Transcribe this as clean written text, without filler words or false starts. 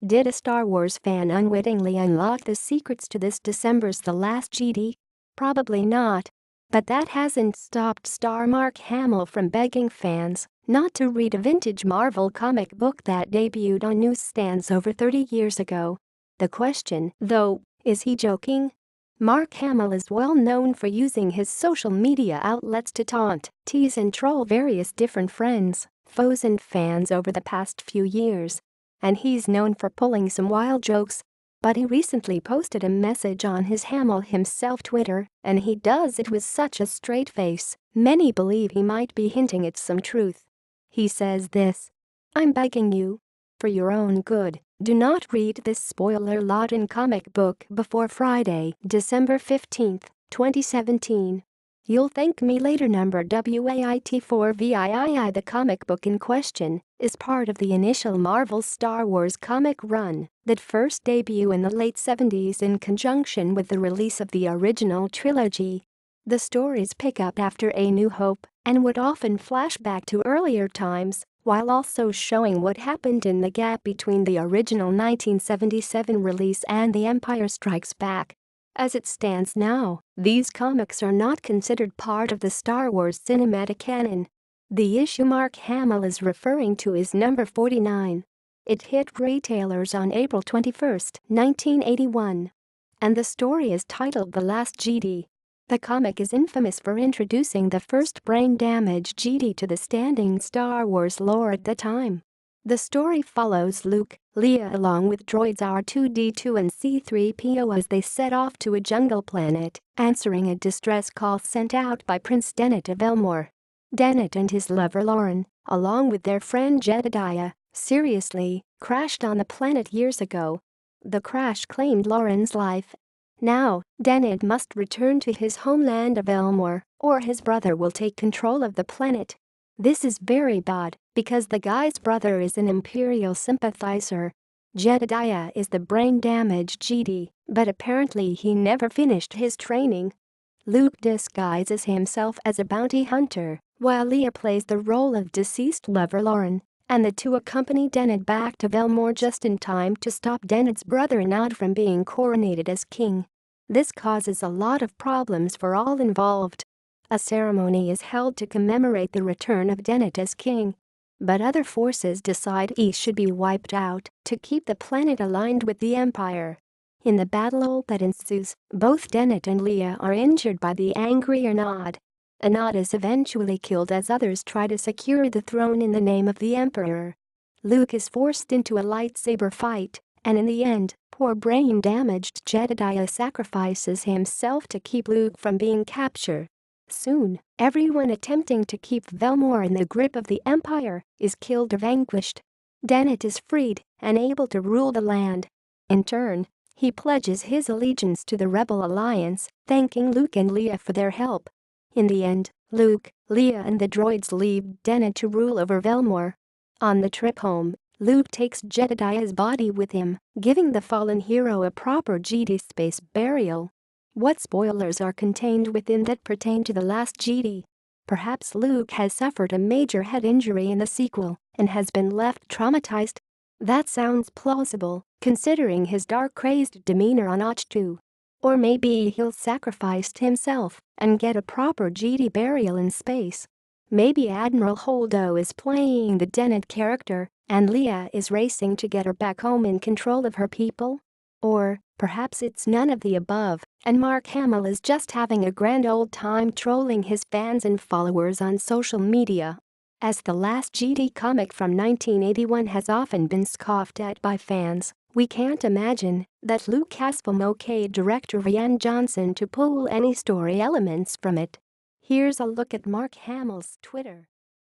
Did a Star Wars fan unwittingly unlock the secrets to this December's The Last Jedi? Probably not. But that hasn't stopped star Mark Hamill from begging fans not to read a vintage Marvel comic book that debuted on newsstands over 30 years ago. The question, though, is he joking? Mark Hamill is well known for using his social media outlets to taunt, tease and troll various different friends, foes and fans over the past few years. And he's known for pulling some wild jokes. But he recently posted a message on his Hamill himself Twitter, and he does it with such a straight face, many believe he might be hinting at some truth. He says this: "I'm begging you. For your own good, do not read this spoiler-laden comic book before Friday, December 15, 2017. You'll thank me later." Number WAIT4VIII. The comic book in question is part of the initial Marvel Star Wars comic run that first debuted in the late 70s in conjunction with the release of the original trilogy. The stories pick up after A New Hope and would often flash back to earlier times, while also showing what happened in the gap between the original 1977 release and The Empire Strikes Back. As it stands now, these comics are not considered part of the Star Wars cinematic canon. The issue Mark Hamill is referring to is number 49. It hit retailers on April 21, 1981. And the story is titled The Last Jedi. The comic is infamous for introducing the first brain-damaged Jedi to the standing Star Wars lore at the time. The story follows Luke, Leia along with droids R2-D2 and C-3PO as they set off to a jungle planet, answering a distress call sent out by Prince Dennet of Elmore. Dennet and his lover Lauren, along with their friend Jedediah, seriously crashed on the planet years ago. The crash claimed Lauren's life. Now, Dennet must return to his homeland of Elmore, or his brother will take control of the planet. This is very bad, because the guy's brother is an Imperial sympathizer. Jedediah is the brain-damaged Jedi, but apparently he never finished his training. Luke disguises himself as a bounty hunter, while Leia plays the role of deceased lover Lauren, and the two accompany Dennet back to Elmore just in time to stop Dennet's brother Nod from being coronated as king. This causes a lot of problems for all involved. A ceremony is held to commemorate the return of Dennet as king. But other forces decide he should be wiped out to keep the planet aligned with the Empire. In the battle that ensues, both Dennet and Leia are injured by the angry Nod. Nod is eventually killed as others try to secure the throne in the name of the Emperor. Luke is forced into a lightsaber fight, and in the end, poor brain-damaged Jedediah sacrifices himself to keep Luke from being captured. Soon, everyone attempting to keep Elmore in the grip of the Empire is killed or vanquished. Dennet is freed and able to rule the land. In turn, he pledges his allegiance to the Rebel Alliance, thanking Luke and Leia for their help. In the end, Luke, Leia and the droids leave Dennet to rule over Elmore. On the trip home, Luke takes Jedediah's body with him, giving the fallen hero a proper Jedi space burial. What spoilers are contained within that pertain to The Last Jedi? Perhaps Luke has suffered a major head injury in the sequel and has been left traumatized. That sounds plausible, considering his dark crazed demeanor on Ahch-To. Or maybe he'll sacrifice himself and get a proper Jedi burial in space. Maybe Admiral Holdo is playing the Dennet character and Leia is racing to get her back home in control of her people. Or perhaps it's none of the above, and Mark Hamill is just having a grand old time trolling his fans and followers on social media. As The Last Jedi comic from 1981 has often been scoffed at by fans, we can't imagine that Luke Haslam okayed director Rian Johnson to pull any story elements from it. Here's a look at Mark Hamill's Twitter.